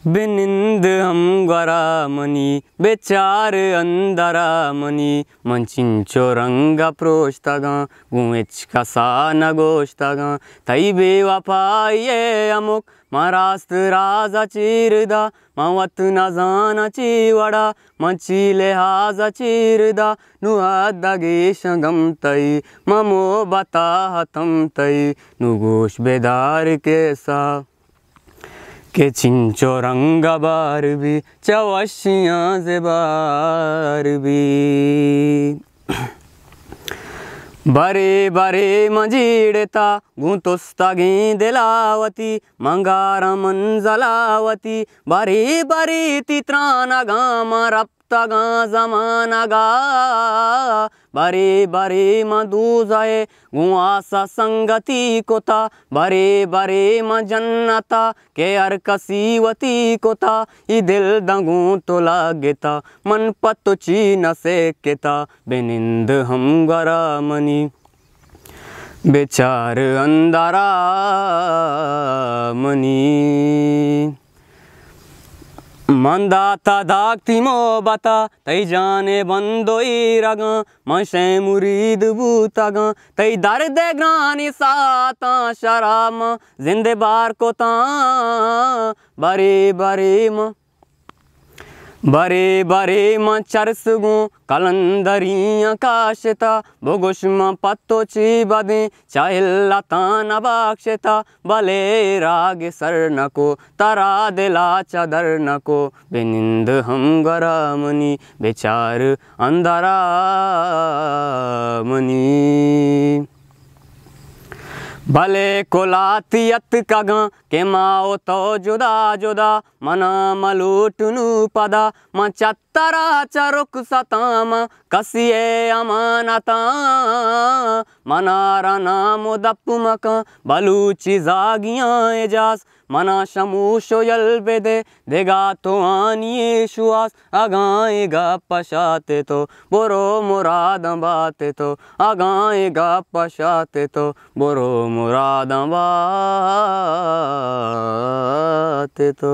बेनिंद हम गरामनी बेचार अंदरामनी मंचिंचो रंगा प्रोष्टगा गुएच कसा नगोष्टगा तई बेवफाये अमुक महाराष्ट्र राजा चीरदा मवत न जाना चीवड़ा मची लिहाजा चीरदा नुआदगे शगम तई ममो बता हतम तई नुगोश बेदार कैसा के चिंचो रंग बार भी चवशियाँ से बार भी बरे बरे मजीड़ता गुंतुस्ता दिलावती मंगारा मंजलावती बरे बरे तित्राना गामा रप्ता गा जमाना गा बरे बरे मदूजाए गुआसा संगति कोता बरे बरे म जन्नता के अर कसीवती कोता ई दिल दंगू तो लागेता मन पतो चीन से केता बेनिंद हम गरामनी बेचार अंदरा मनी मंदाता दागती मोहबता तई जाने बंदोई रगा मशे मुरीद बूतगा तई दर्द ग्रानी साता शराम जिंदे बार को ता बरे बरे म चरस गो कलंदरी आकाशता भोगुश म पत्तो ची बदे चाहिल्लता न बाक्षता भले राग सर न को तरा दिला चदर न को बेनिंद हम गरामनी बेचार अंदरा मनी भले कोलातियत कगा के माओ तो जुदा जुदा मना मलूटनु पदा मचत्तरा चरुक सताम कसिए अमानता मनारा नाम दपुमक बलूची जागियां एजास मना शमूशो यल बेदे देगा तो आनिए शुआस अगाएगा पशाते तो बोरो मुराद बाते तो अगाएगा पशाते तो बोरो मुराद बाते तो